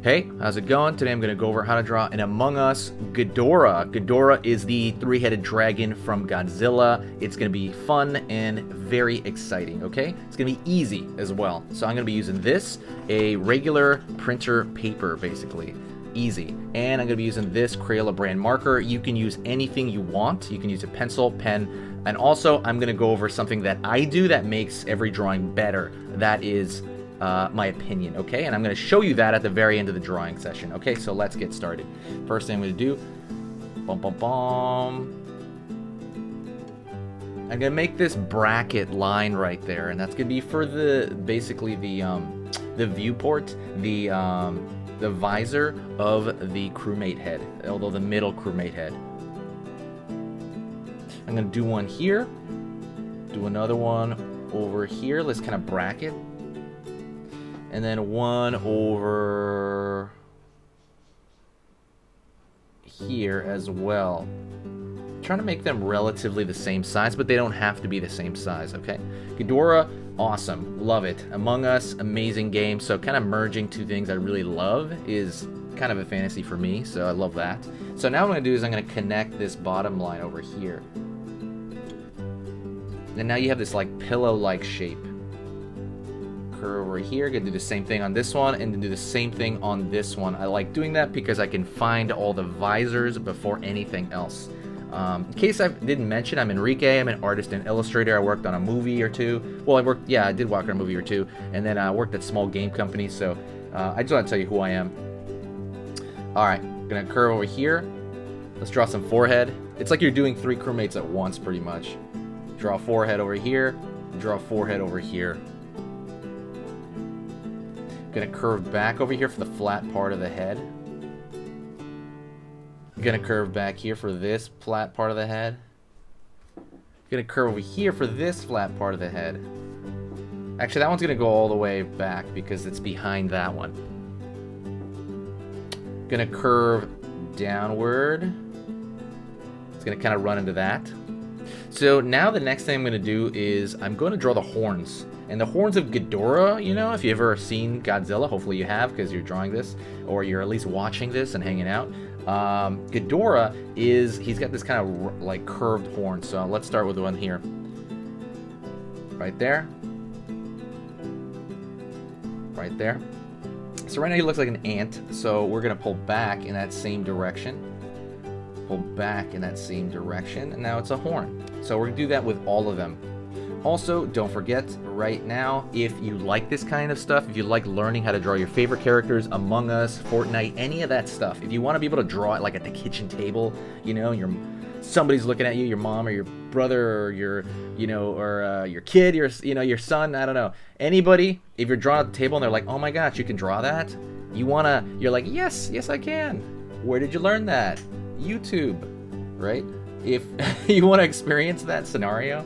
Hey, how's it going? Today I'm going to go over how to draw an Among Us Ghidorah. Ghidorah is the three-headed dragon from Godzilla. It's going to be fun and very exciting, okay? It's going to be easy as well. So I'm going to be using this, a regular printer paper, basically. Easy. And I'm going to be using this Crayola brand marker. You can use anything you want. You can use a pencil, pen, and also I'm going to go over something that I do that makes every drawing better. That is my opinion, okay? And I'm going to show you that at the very end of the drawing session, okay? So let's get started. First thing I'm going to do, I'm going to make this bracket line right there, and that's going to be for basically the viewport, the visor of the crewmate head, although the middle crewmate head. I'm going to do one here, do another one over here. Let's kind of bracket. And then one over here as well. I'm trying to make them relatively the same size, but they don't have to be the same size, okay? Ghidorah, awesome. Love it. Among Us, amazing game. So kind of merging two things I really love is kind of a fantasy for me, so I love that. So now what I'm going to do is I'm going to connect this bottom line over here. And now you have this like pillow-like shape. Curve over here, gonna do the same thing on this one and then do the same thing on this one. I like doing that because I can find all the visors before anything else. In case I didn't mention, I'm Enrique. I'm an artist and illustrator. I worked on a movie or two. Well, I did work on a movie or two, and then I worked at small game companies, so I just want to tell you who I am. Alright, gonna curve over here. Let's draw some forehead. It's like you're doing three crewmates at once, pretty much. Draw a forehead over here, draw a forehead over here. Gonna curve back over here for the flat part of the head. Gonna curve back here for this flat part of the head. Gonna curve over here for this flat part of the head. Actually, that one's gonna go all the way back because it's behind that one. Gonna curve downward. It's gonna kind of run into that. So now the next thing I'm gonna do is I'm going to draw the horns. And the horns of Ghidorah, you know, if you've ever seen Godzilla, hopefully you have because you're drawing this, or you're at least watching this and hanging out. Ghidorah he's got this kind of like curved horn. So let's start with the one here. Right there. Right there. So right now he looks like an ant, so we're going to pull back in that same direction. Pull back in that same direction, and now it's a horn. So we're going to do that with all of them. Also, don't forget, right now, if you like this kind of stuff, if you like learning how to draw your favorite characters, Among Us, Fortnite, any of that stuff, if you want to be able to draw it like at the kitchen table, you know, somebody's looking at you, your mom or your brother or your kid, your son, I don't know. Anybody, if you're drawing at the table and they're like, oh my gosh, you can draw that? You're like, yes, I can. Where did you learn that? YouTube, right? If you want to experience that scenario,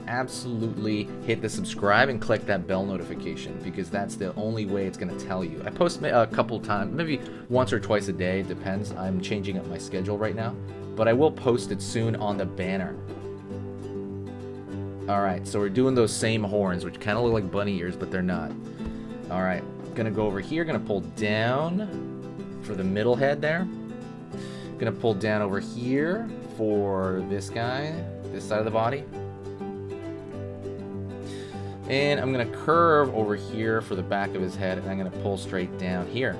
absolutely hit the subscribe and click that bell notification because that's the only way it's going to tell you. I post a couple times, maybe once or twice a day, it depends. I'm changing up my schedule right now, but I will post it soon on the banner. Alright, so we're doing those same horns, which kind of look like bunny ears, but they're not. Alright, gonna go over here, gonna pull down for the middle head there. Gonna pull down over here for this guy, this side of the body. And I'm gonna curve over here for the back of his head, and I'm gonna pull straight down here.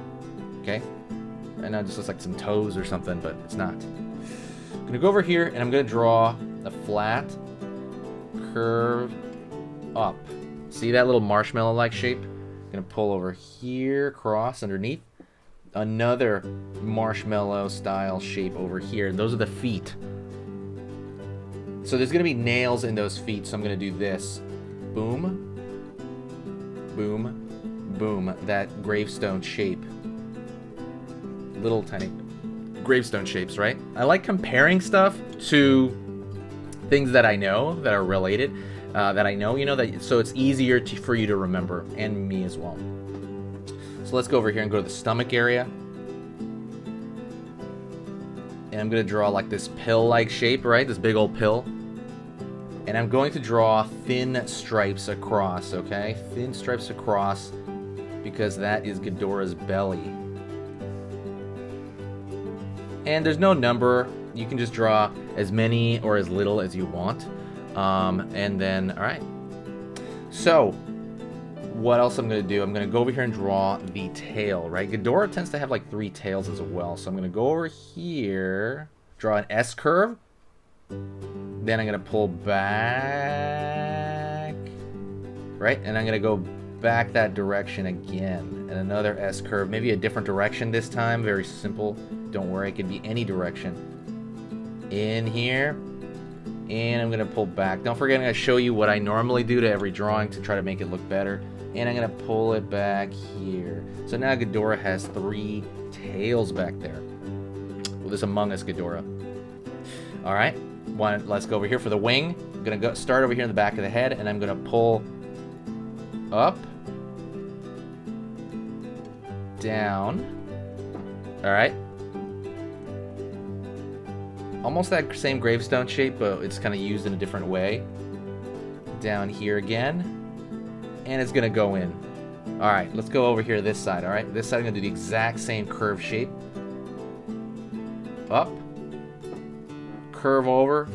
Okay? And now it just looks like some toes or something, but it's not. I'm gonna go over here and I'm gonna draw a flat curve up. See that little marshmallow-like shape? I'm gonna pull over here, cross underneath. Another marshmallow style shape over here. And those are the feet. So there's gonna be nails in those feet, so I'm gonna do this. Boom, boom, boom. That gravestone shape. Little tiny gravestone shapes, right? I like comparing stuff to things that I know that are related, that I know, so it's easier for you to remember, and me as well. So let's go over here and go to the stomach area. And I'm gonna draw like this pill-like shape, right? This big old pill. And I'm going to draw thin stripes across, okay? Thin stripes across because that is Ghidorah's belly. And there's no number. You can just draw as many or as little as you want. And then, all right. So, what else I'm going to do? I'm going to go over here and draw the tail, right? Ghidorah tends to have like 3 tails as well. So I'm going to go over here, draw an S curve. Then I'm going to pull back, right? And I'm going to go back that direction again. And another S curve, maybe a different direction this time. Very simple. Don't worry, it could be any direction. In here. And I'm going to pull back. Don't forget, I'm going to show you what I normally do to every drawing to try to make it look better. And I'm going to pull it back here. So now Ghidorah has 3 tails back there. Well, this Among Us Ghidorah. All right. Let's go over here for the wing. I'm going to start over here in the back of the head. And I'm going to pull up. Down. All right. Almost that same gravestone shape, but it's kind of used in a different way. Down here again. And it's going to go in. All right, let's go over here to this side, all right? This side, I'm going to do the exact same curve shape. Up. Curve over.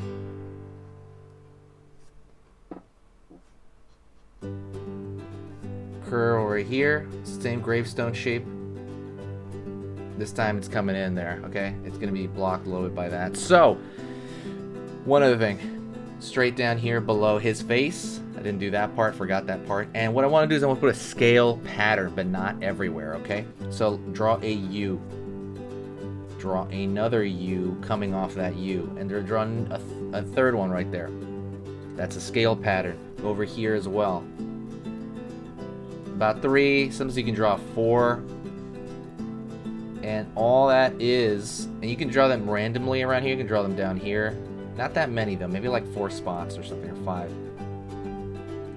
Curve over here. Same gravestone shape. This time it's coming in there, okay? It's going to be blocked a little bit by that. So, one other thing. Straight down here below his face. I didn't do that part, forgot that part. And what I want to do is I want to put a scale pattern, but not everywhere, okay? So, draw a U. Draw another U coming off that U. And they're drawing a third one right there. That's a scale pattern. Over here as well. About 3. Sometimes you can draw 4. And all that is, and you can draw them randomly around here. You can draw them down here. Not that many though, maybe like 4 spots or something, or 5.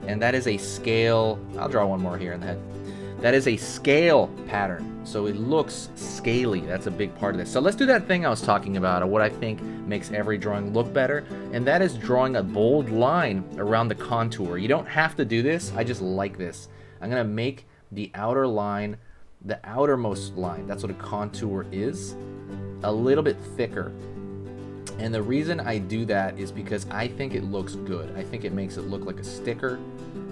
And that is a scale. I'll draw one more here in the head. That is a scale pattern. So it looks scaly. That's a big part of this. So let's do that thing I was talking about, or what I think makes every drawing look better. And that is drawing a bold line around the contour. You don't have to do this. I just like this. I'm going to make the outer line, the outermost line, that's what a contour is, a little bit thicker. And the reason I do that is because I think it looks good. I think it makes it look like a sticker.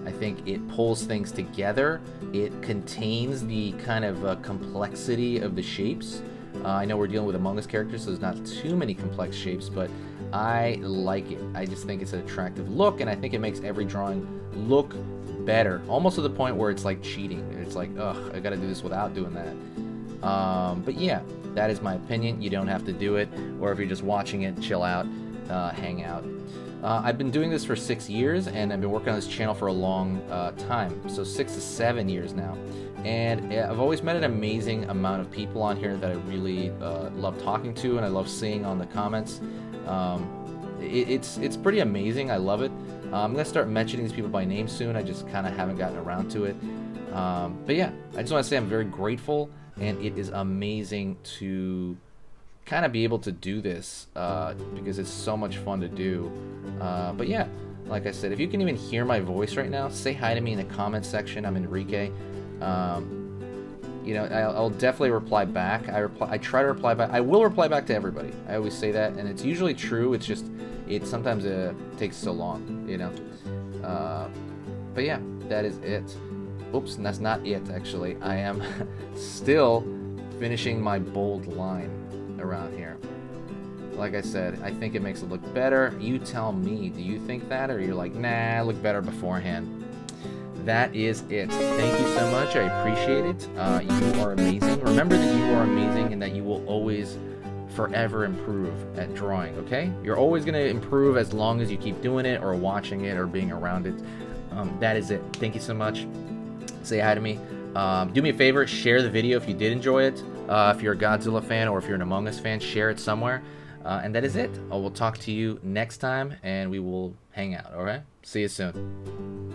I think it pulls things together. It contains the kind of complexity of the shapes. I know we're dealing with Among Us characters, so there's not too many complex shapes, but I like it. I just think it's an attractive look, and I think it makes every drawing look better, almost to the point where it's like cheating. It's like, ugh, I gotta do this without doing that. But yeah, that is my opinion. You don't have to do it, or if you're just watching it, chill out, hang out. I've been doing this for 6 years, and I've been working on this channel for a long time, so 6 to 7 years now. And I've always met an amazing amount of people on here that I really love talking to, and I love seeing on the comments. It's pretty amazing. I love it. I'm going to start mentioning these people by name soon. I just kind of haven't gotten around to it. But yeah, I just want to say I'm very grateful, and it is amazing to kind of be able to do this because it's so much fun to do. But yeah, like I said, if you can even hear my voice right now, say hi to me in the comment section. I'm Enrique. You know, I'll definitely reply back. I try to reply back. I will reply back to everybody. I always say that, and it's usually true. It's just, it sometimes takes so long, you know. But yeah, that is it. Oops, and that's not it, actually. I am still finishing my bold line around here. Like I said, I think it makes it look better. You tell me, do you think that, or you're like, nah, look better beforehand? That is it. Thank you so much. I appreciate it. You are amazing. Remember that you are amazing and that you will always, forever improve at drawing, okay? You're always going to improve as long as you keep doing it or watching it or being around it. That is it. Thank you so much. Say hi to me. Do me a favor, share the video if you did enjoy it. If you're a Godzilla fan or if you're an Among Us fan, share it somewhere. And that is it. I will talk to you next time, and we will hang out, all right? See you soon.